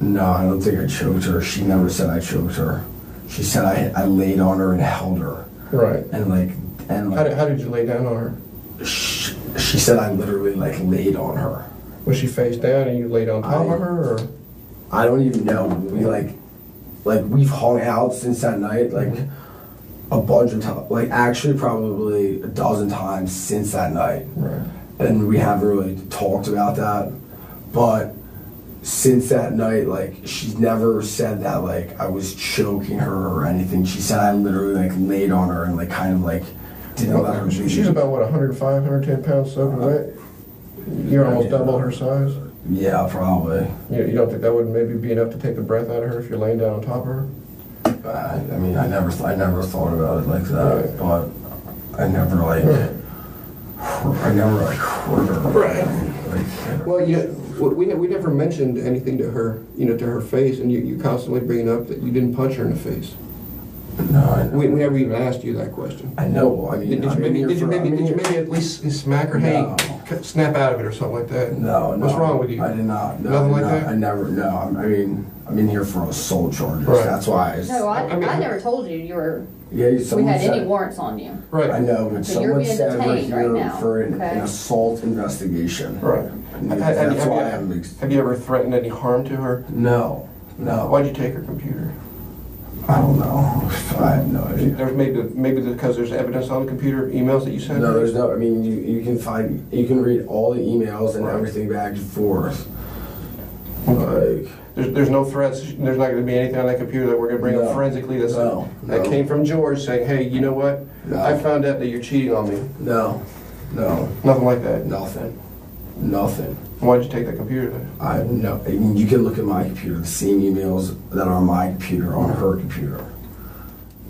B: No, I don't think I choked her. She never said I choked her. She said I laid on her and held her.
C: Right.
B: And
C: how did you lay down on her?
B: She said I literally laid on her.
C: Was she face down and you laid on top of her, or?
B: I don't even know. We we've hung out since that night a bunch of times. Actually probably a dozen times since that night.
C: Right.
B: And we haven't really talked about that. But since that night, she's never said that I was choking her or anything. She said I literally laid on her and didn't let her leave.
C: She's about what, 105, 110 pounds soaking wet? You're almost double her size?
B: Yeah, probably.
C: You don't think that would maybe be enough to take the breath out of her if you're laying down on top of her?
B: I never thought about it like that, right. But I never hurt her.
C: Right. Well, we never mentioned anything to her, to her face, and you constantly bringing up that you didn't punch her in the face.
B: No, I know.
C: We never even asked you that question.
B: I know.
C: Did you maybe at least smack her?
B: No.
C: Hey, snap out of it or something like that?
B: No.
C: What's wrong with you?
B: I did not. No,
C: nothing like that.
B: I never. No. I'm in here for assault charges.
C: Right.
B: That's why.
A: I never told you were.
B: Yeah.
A: We had any warrants on you.
C: Right.
B: I know, but
A: so you're being
B: someone said we're here
A: right now.
B: for an assault investigation.
C: Right. Have you ever threatened any harm to her?
B: No.
C: Why'd you take her computer?
B: I don't know. I have no idea.
C: There's maybe because there's evidence on the computer, emails that you sent?
B: No, there's no. I mean, you can read all the emails and everything back and forth.
C: There's no threats. There's not going to be anything on that computer that we're going to bring up forensically that came from George saying, hey, you know what? No. I found out that you're cheating on me.
B: No.
C: Nothing like that?
B: Nothing.
C: Why'd you take that computer then?
B: No. You can look at my computer. The same emails that are on my computer on her computer.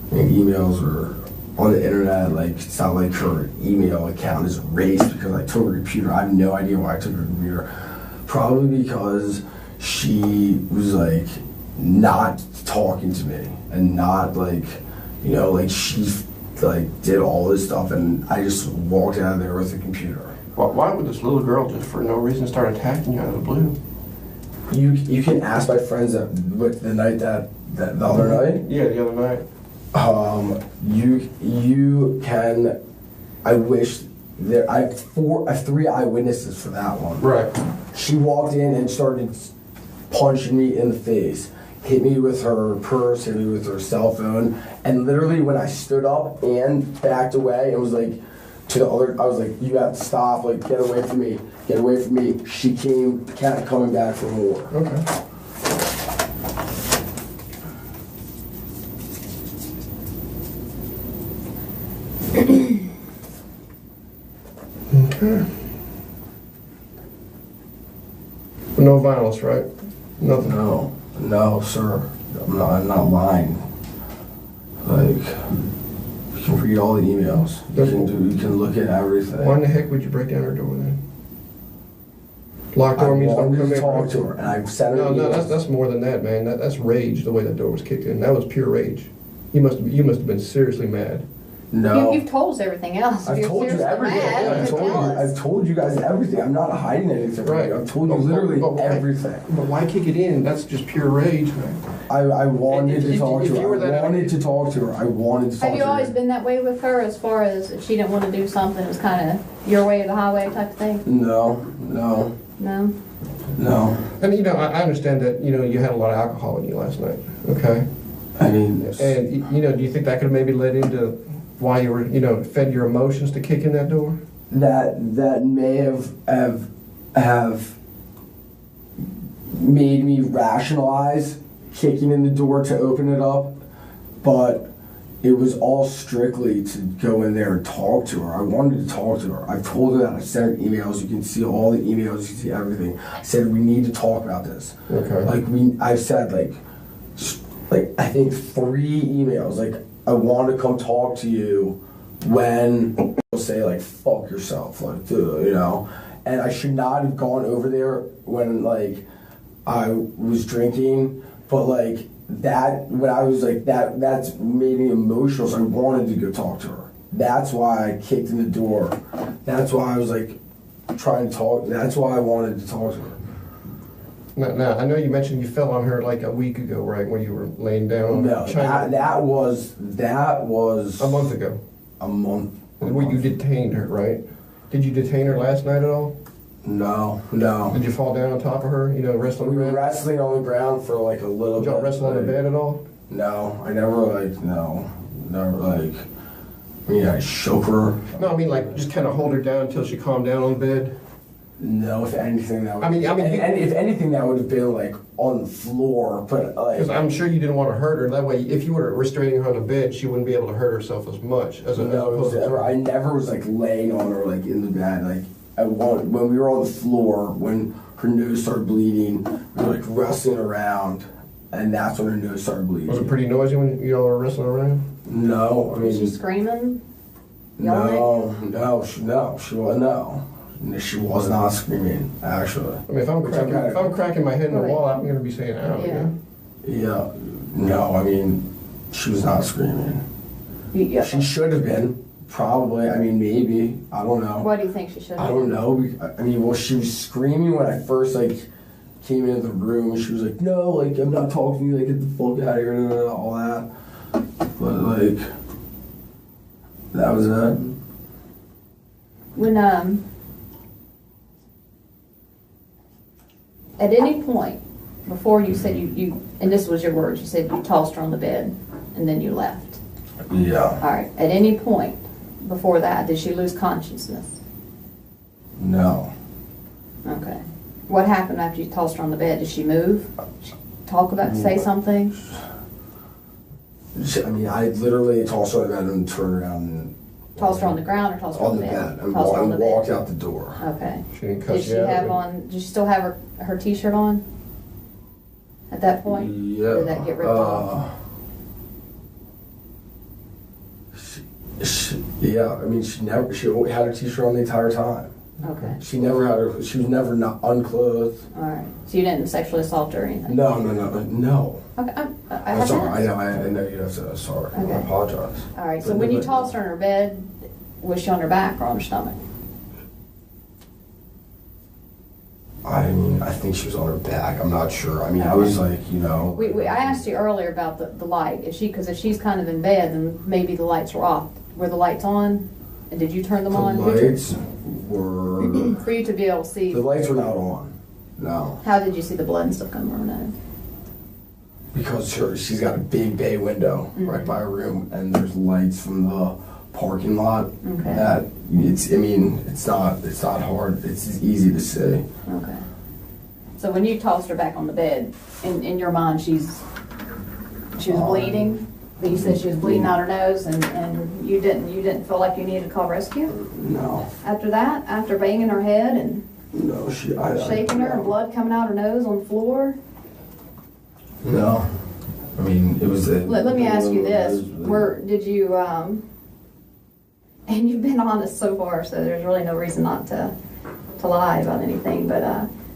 B: And emails are on the internet. It's not like her email account is erased because I took her computer. I have no idea why I took her computer. Probably because she was not talking to me and not she did all this stuff and I just walked out of there with the computer.
C: Why would this little girl just for no reason start attacking you out of the blue?
B: You can ask my friends the night the other night.
C: Yeah, the other night.
B: You can. I wish there. I have 3 eyewitnesses for that one.
C: Right.
B: She walked in and started punching me in the face. Hit me with her purse, hit me with her cell phone, and literally when I stood up and backed away, it was to the other, I was you have to stop, get away from me, get away from me. She kept coming back for more.
C: Okay. Okay. But no violence, right? Nothing.
B: No, sir. I'm not lying. Like, you can read all the emails. You can look at everything.
C: Why in the heck would you break down her door then? Locked door means don't come in.
B: I talk to her, and I've sent her.
C: No, that's more than that, man. That's rage. The way that door was kicked in, that was pure rage. You must have been seriously mad.
B: No.
A: You've told us everything else.
B: I've told you everything. I've told you guys everything. I'm not hiding anything.
C: Right.
B: I've told you literally everything.
C: But why kick it in? That's just pure rage, man.
B: I wanted to talk to her. I wanted to talk to her.
A: Have you always been that way with her, as far as if she didn't want to do something, it was kind of your way or the highway type of thing?
B: No.
A: No?
C: And I understand that, you had a lot of alcohol in you last night, okay?
B: I mean...
C: And, do you think that could have maybe led into why you were, fed your emotions to kick in that door?
B: That may have made me rationalize kicking in the door to open it up, but it was all strictly to go in there and talk to her. I wanted to talk to her. I've told her that. I sent her emails. You can see all the emails. You can see everything. I said, we need to talk about this.
C: Okay.
B: I've said like I think 3 emails. Like, I want to come talk to you when people say like, fuck yourself, like, and I should not have gone over there when like I was drinking, but like that, when I was like that's made me emotional, so I wanted to go talk to her. That's why I kicked in the door. That's why I was like trying to talk. That's why I wanted to talk to her.
C: Now, I know you mentioned you fell on her like a week ago, right, when you were laying down.
B: No, that was
C: a month ago.
B: A month.
C: When you detained her, right? Did you detain her last night at all?
B: No.
C: Did you fall down on top of her? Rest on the ground?
B: We were wrestling on the ground for like a little bit.
C: Did y'all wrestle on the bed at all?
B: No, I never I shook her.
C: No, I mean like just kind of hold her down until she calmed down on the bed.
B: No, if anything that would.
C: If
B: anything that would have been like on the floor, but like.
C: Because I'm sure you didn't want to hurt her. That way, if you were restraining her on the bed, she wouldn't be able to hurt herself as much as
B: I never was like laying on her like in the bed. Like when we were on the floor, when her nose started bleeding, we were like wrestling around, and that's when her nose started bleeding.
C: Was it pretty noisy when you all were wrestling around?
B: No, I mean.
A: Was she screaming?
B: No, she was not screaming, actually.
C: I mean, if I'm cracking my head in the wall, I'm going to be saying, ow.
B: Yeah. No, I mean, she was not screaming.
A: Yeah.
B: She should have been, probably. I mean, maybe. I don't know.
A: Why do you think she should have?
B: I don't know. I mean, well, she was screaming when I first, like, came into the room. She was like, no, like, I'm not talking to you. Like, get the fuck out of here, all that. But, like, that was it.
A: When, at any point, before you said you, and this was your words, you said you tossed her on the bed and then you left.
B: Yeah.
A: All right. At any point before that, did she lose consciousness?
B: No.
A: Okay. What happened after you tossed her on the bed? Did she move? Talk about, say something?
B: I mean, I literally tossed her on the bed and turned around and...
A: Tossed her on the ground or tossed her on the bed?
B: And walked out the door.
A: Okay.
C: She didn't cuss you out?
A: Did she still have her t-shirt on at that point?
B: Yeah.
A: Or did that get ripped off?
B: Yeah, I mean, she had her t-shirt on the entire time.
A: Okay.
B: She was never not unclothed.
A: All right. So you didn't sexually assault her or anything?
B: No.
A: Okay.
B: I'm sorry. I know you have to. Sorry.
A: Okay.
B: I apologize.
A: All right. So when you tossed her in her bed, was she on her back or on her stomach?
B: I mean, I think she was on her back. I'm not sure. I mean, I was like,
A: I asked you earlier about the light. Because if she's kind of in bed, then maybe the lights were off. Were the lights on? And did you turn them on?
B: The lights were...
A: For you to be able to see...
B: The lights were not on. No.
A: How did you see the blood and stuff coming from her nose?
B: Because she's got a big bay window right by her room, and there's lights from the parking lot.
A: Okay.
B: That it's not hard. It's easy to see.
A: Okay. So when you tossed her back on the bed, in your mind, she was bleeding. But you said she was bleeding out her nose, and You didn't feel like you needed to call rescue
B: No.
A: after that? After banging her head and
B: No,
A: shaking her and blood coming out her nose on the floor?
B: No. I mean, it was
A: Let me ask you this. Did you, and you've been honest so far, so there's really no reason not to lie about anything, but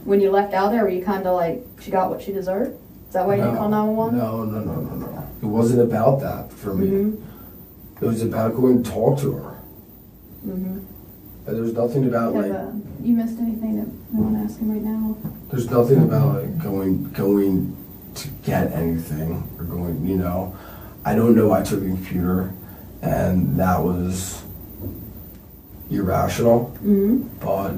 A: when you left out there, were you kind of like, she got what she deserved? Is that why you didn't call 911?
B: No. It wasn't about that for me.
A: Mm-hmm.
B: It was about going to talk to her.
A: Mm-hmm.
B: There was nothing about like.
A: You missed anything that we want to ask him right now?
B: There's nothing about like going to get anything or going. You know, I don't know. I took the computer, and that was irrational.
A: Mm-hmm.
B: But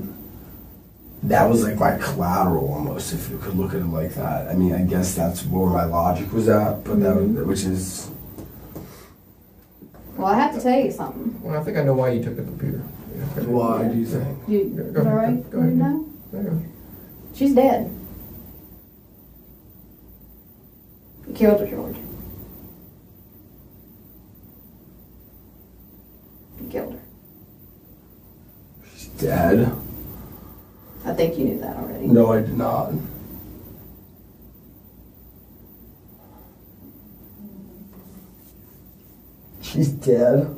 B: that was like my collateral almost, if you could look at it like that. I mean, I guess that's where my logic was at, but which is.
A: Well, I have to tell you something.
C: Well, I think I know why you took the computer.
B: Why do you think?
A: Is that right?
C: Go ahead.
A: No?
C: No.
A: She's dead. You killed her, George. You killed her.
B: She's dead?
A: I think you knew that already.
B: No, I did not. She's dead?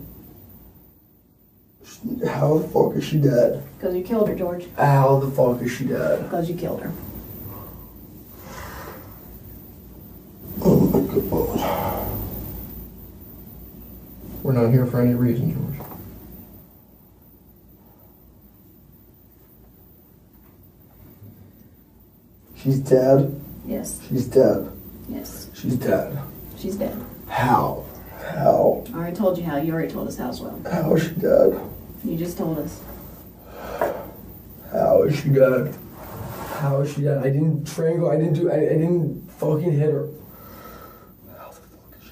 B: How the fuck is she dead?
A: Because you killed her, George.
B: How the fuck is she dead?
A: Because you killed her.
B: Oh my god.
C: We're not here for any reason, George.
B: She's dead?
A: Yes.
B: She's dead.
A: Yes.
B: She's dead.
A: She's dead.
B: How? How?
A: I already told you how. You already told us how as well.
B: How is she dead?
A: You just told us.
B: How is she dead? How is she dead? I didn't strangle, I didn't fucking hit her. How the fuck is she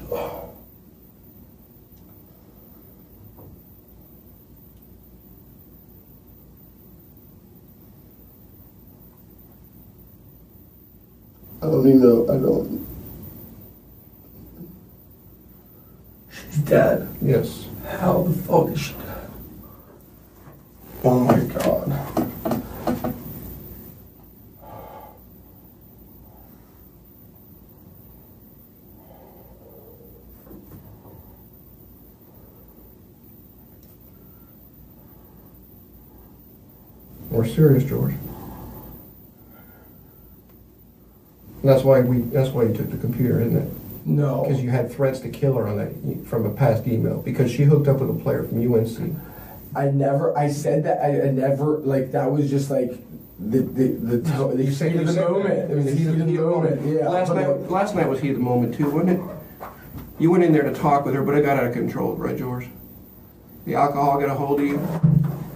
B: dead? I don't even know, She's dead.
C: Yes.
B: How the fuck is she dead? Oh my god.
C: We're serious, George. That's why you took the computer, isn't it?
B: No.
C: Because you had threats to kill her on that from a past email because she hooked up with a player from UNC.
B: I said that, I never, like, that was just like the heat of the moment. It was the heat of the moment, yeah.
C: Last night was heat of the moment too, wasn't it? You went in there to talk with her, but it got out of control, right, George? The alcohol got a hold of you.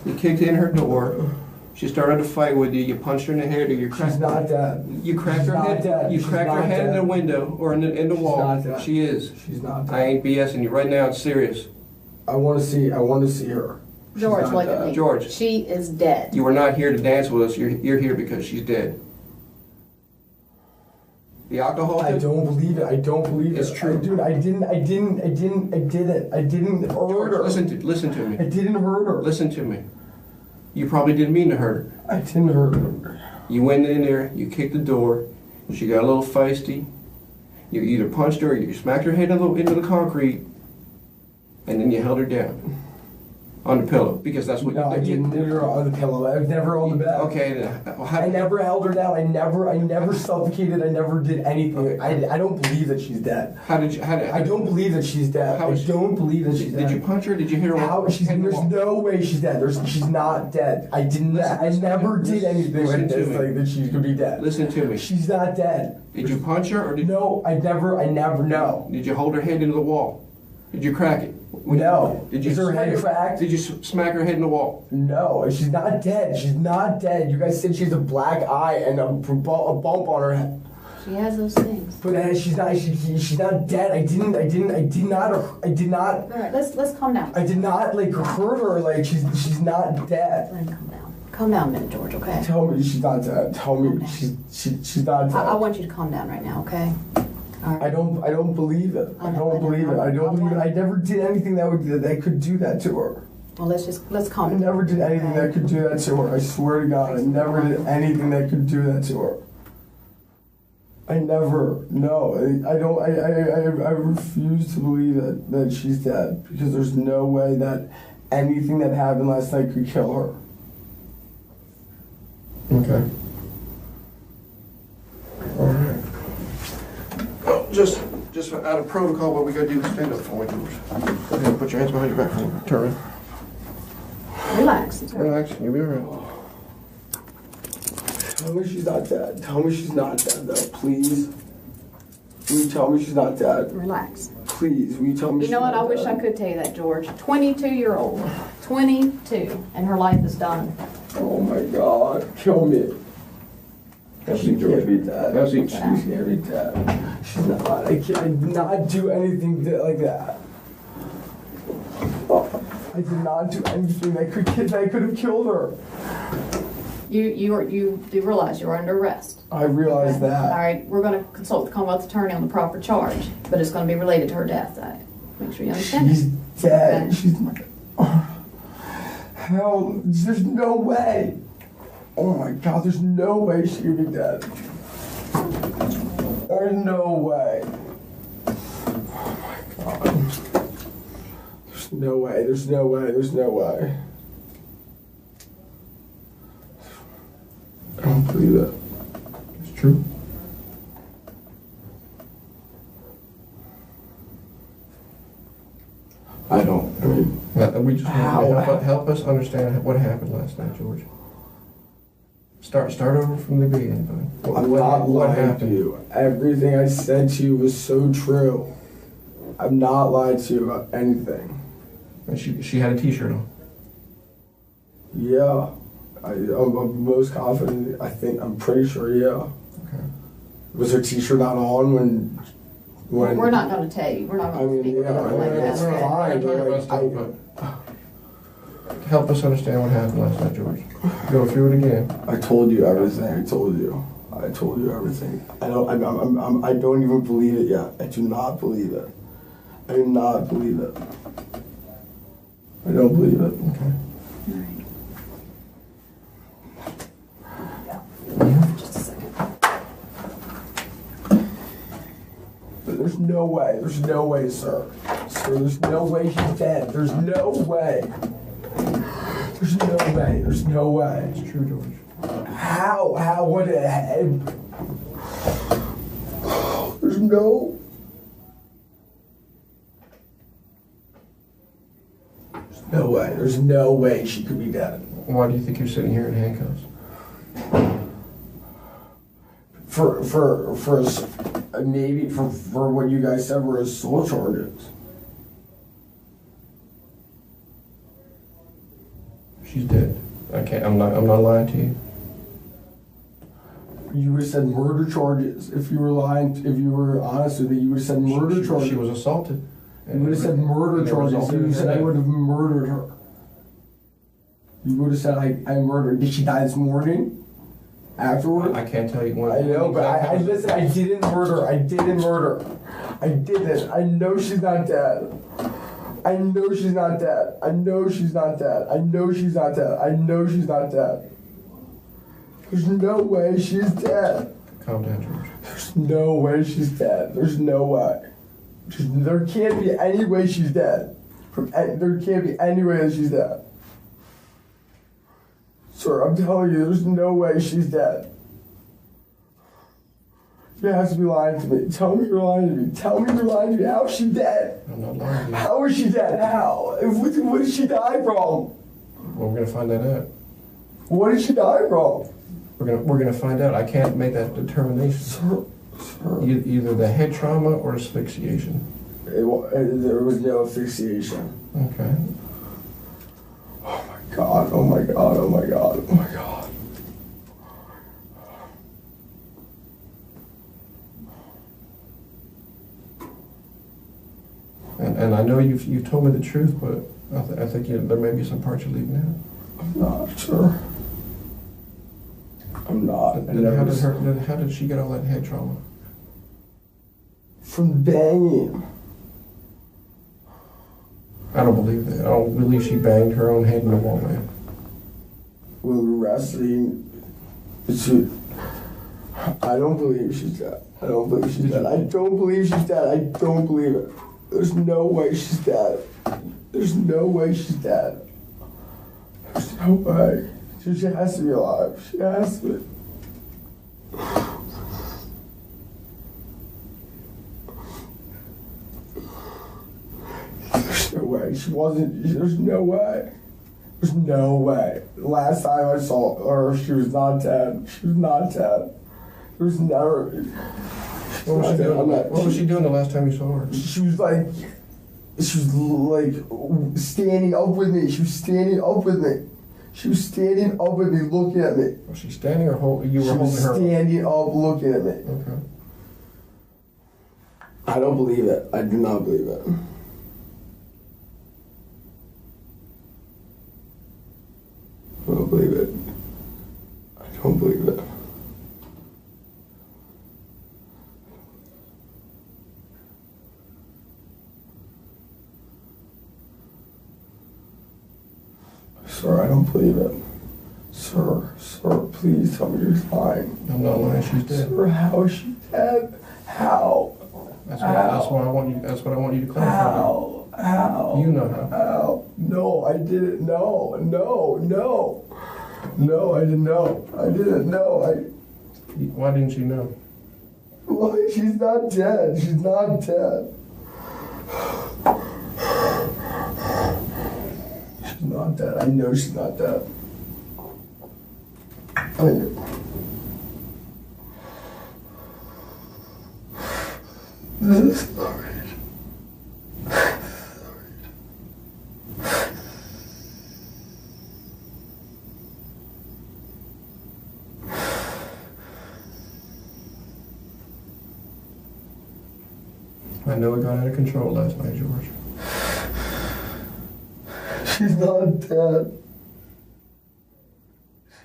C: You kicked in her door. She started to fight with you. You punched her in the head, or you cracked.
B: She's not dead.
C: You cracked her head.
B: Dead.
C: You cracked her head in the window or in the wall.
B: Not dead.
C: She is.
B: She's not dead.
C: I ain't BSing you right now. It's serious.
B: I want to see her. She's
A: George,
B: not
A: look
B: dead.
A: at me.
C: George.
A: She is dead.
C: You are not here to dance with us. You're here because she's dead. The alcohol.
B: I don't believe it. I don't believe it.
C: It's true.
B: Dude, I didn't hurt her.
C: Listen to me.
B: I didn't hurt her.
C: Listen to me. You probably didn't mean to hurt her.
B: I didn't hurt her.
C: You went in there, you kicked the door, she got a little feisty. You either punched her or you smacked her head into the concrete, and then you held her down on the pillow because that's what
B: No, I didn't hit her on the pillow. I was never on the bed.
C: Okay,
B: I never held her down. I never suffocated. I never did anything. I don't believe that she's dead. I don't believe that she's dead. I don't believe that she's dead.
C: Did you punch her? Did you hit her?
B: There's no way she's dead. She's not dead. I never did anything like this, like that she could be dead.
C: Listen to me.
B: She's not dead.
C: Did you punch her or did
B: No, I never know.
C: Did you hold her head into the wall? Did you crack it?
B: No.
C: Did you
B: Is her head cracked?
C: Did you smack her head in the wall?
B: No, she's not dead. She's not dead. You guys said she has a black eye and a bump on her head.
A: She has those things.
B: But she's not dead. I did not.
A: All right, let's calm down.
B: I did not like hurt her. Like she's not dead.
A: Let him calm down. Calm down a minute, George. Okay.
B: Tell me she's not dead. Tell me she's not dead.
A: I want you to calm down right now. Okay. All right.
B: I don't believe it. I don't believe it. I don't believe it. I never did anything that could do that to her.
A: Well, let's calm
B: I
A: down.
B: never did anything that could do that to her. I swear to God, I never did anything that could do that to her. I never. No, I don't. I refuse to believe that she's dead, because there's no way that anything that happened last night could kill her.
C: Okay. All right. Well, just out of protocol, what we gotta do is stand up for you. Go ahead and put your hands behind your back for me. Turn.
A: Relax. It's all right.
C: Relax. You'll be all right.
B: Tell me she's not dead. Tell me she's not dead, though, please. Will you tell me she's not dead?
A: Relax.
B: Please, will you tell me
A: You
B: she's
A: know what?
B: not
A: I wish
B: dead?
A: I could tell you that, George. 22-year-old. 22. And her life is done.
B: Oh my God, kill me. She can't be dead.
C: That's
B: She
C: it.
B: can't be dead. She's not. I did not do anything like that. I did not do anything that could have killed her.
A: You do realize you're under arrest.
B: I realize
A: Okay?
B: that.
A: All right, we're going to consult the Commonwealth Attorney on the proper charge, but it's going to be related to her death. Make sure you understand.
B: She's dead.
A: Okay.
B: She's not. Hell, there's no way. Oh my God, there's no way she could be dead. There's no way. Oh my God. There's no way, there's no way, there's no way. I don't believe it.
C: It's true.
B: I don't. I mean,
C: We just want to help us understand what happened last night, George. Start over from the beginning, bud.
B: I'm not lying to you. Everything I said to you was so true. I'm not lying to you about anything.
C: And she had a T-shirt on.
B: Yeah. I'm most confident. I'm pretty sure, yeah.
C: Okay.
B: Was her T-shirt not on when
A: We're not going to tell you. We're not
B: I
A: going to
B: mean,
A: speak
B: yeah,
A: about it like
B: it's
A: that.
B: fine.
C: Talk about stuff, but help us understand what happened last night, George. Go through it again.
B: I told you everything. I told you everything. I don't even believe it yet. I do not believe it. I do not believe it. I don't believe it.
C: Okay.
A: All right. Just a second.
B: But there's no way. There's no way, sir. Sir, there's no way she's dead. There's no way. There's no way. There's no way.
C: It's true, George.
B: How would it happen? There's no. No way. There's no way she could be dead.
C: Why do you think you're sitting here in handcuffs?
B: Maybe for what you guys said were assault charges.
C: She's dead. I'm not lying to you.
B: You would have said murder charges. If you were lying, if you were honest with me, you would have said murder charges.
C: She was assaulted.
B: You would have said murder charges. You would have said I would have murdered her. You would have said I murdered her. Did she die this morning? Afterwards?
C: I can't tell you when.
B: I know, but I listen, I didn't murder. I didn't murder. I didn't. I know she's not dead. I know she's not dead. I know she's not dead. I know she's not dead. I know she's not dead. There's no way she's dead.
C: Calm down, George.
B: There's no way she's dead. There's no way. There can't be any way she's dead. There can't be any way that she's dead. Sir, I'm telling you, there's no way she's dead. You have to be lying to me. Tell me you're lying to me. Tell me you're lying to me. How is she dead?
C: I'm not lying to you.
B: How is she dead? How? What did she die from?
C: Well, we're gonna find that out.
B: What did she die from?
C: We're gonna find out. I can't make that determination.
B: Sir.
C: Either the head trauma or asphyxiation.
B: There was no asphyxiation.
C: Okay.
B: Oh my God, oh my God, oh my God, oh my God.
C: And I know you've told me the truth, but I think there may be some parts you're leaving out.
B: I'm not sure. I'm not.
C: How did she get all that head trauma?
B: from banging.
C: I don't believe that. I don't believe she banged her own head in the wall, man.
B: When we were wrestling, I don't believe she's dead. I don't believe she's dead. I don't believe she's dead. I don't believe it. There's no way she's dead. There's no way she's dead. There's no way. She has to be alive. She has to be. There's no way. She wasn't. There's no way. There's no way. The last time I saw her, she was not dead. She was not dead. There was never.
C: What was she doing the last time you saw her?
B: She was like standing up with me. She was standing up with me. She was standing up with me, looking at me.
C: Was she standing or you were holding her?
B: She was standing up, looking at me.
C: Okay.
B: I don't believe it. I do not believe it. I don't believe it. I don't believe it. Sir, I don't believe it. Sir, please tell me you're lying.
C: I'm not lying. She's dead.
B: Sir, how is she dead? How?
C: That's what I want you to clarify.
B: How?
C: You know how.
B: How? No, I didn't know. No, I didn't know. I didn't know.
C: Why didn't you know?
B: Why? She's not dead. She's not dead. She's not dead. I know she's not dead. I know. This is sorry.
C: I know it got out of control last night, George.
B: She's not dead.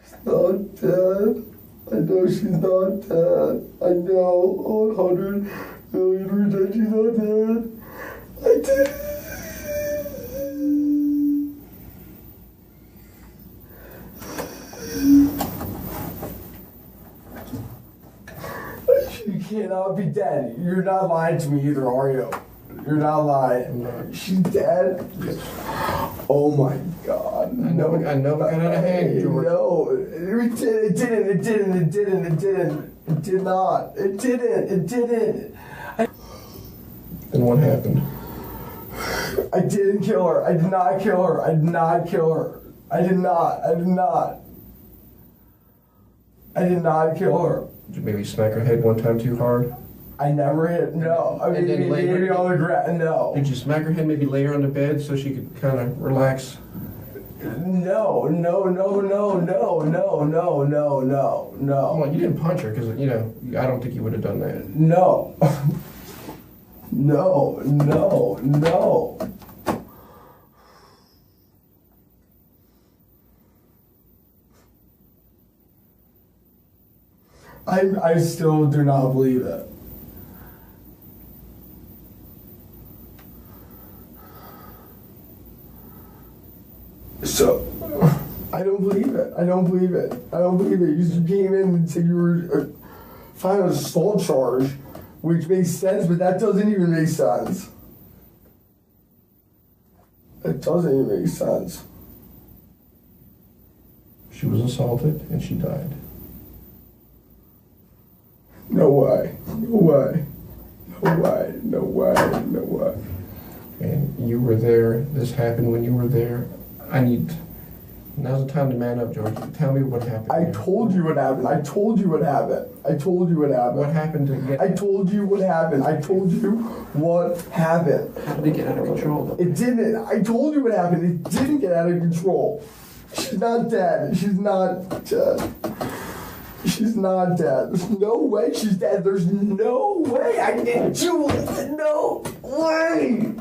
B: She's not dead. I know she's not dead. I know 100,000,000% she's not dead. I did. You cannot be dead. You're not lying to me either, are you? You're not lying. She's dead?
C: Yes.
B: Oh my God.
C: I know it got out of hand, George.
B: No, it did not. It didn't.
C: Then what happened?
B: I didn't kill her. I did not kill her. I did not kill her. I did not kill her.
C: Did you maybe smack her head one time too hard?
B: I never hit, no. I mean, maybe on the ground, no.
C: Did you smack her head, maybe lay her on the bed so she could kind of relax?
B: No.
C: Well, you didn't punch her because, I don't think you would have done that.
B: No. No. I still do not believe it. So, I don't believe it. You came in and said you were filing an assault charge, which makes sense, but that doesn't even make sense. It doesn't even make sense.
C: She was assaulted and she died.
B: No way.
C: And you were there. This happened when you were there. Now's the time to man up, George. Tell me what happened.
B: I told you what happened.
C: What happened to get...
B: I told you what happened.
C: How did it get out of control, though?
B: It didn't. I told you what happened. It didn't get out of control. She's not dead. There's no way she's dead. There's no way. I didn't do it. No way.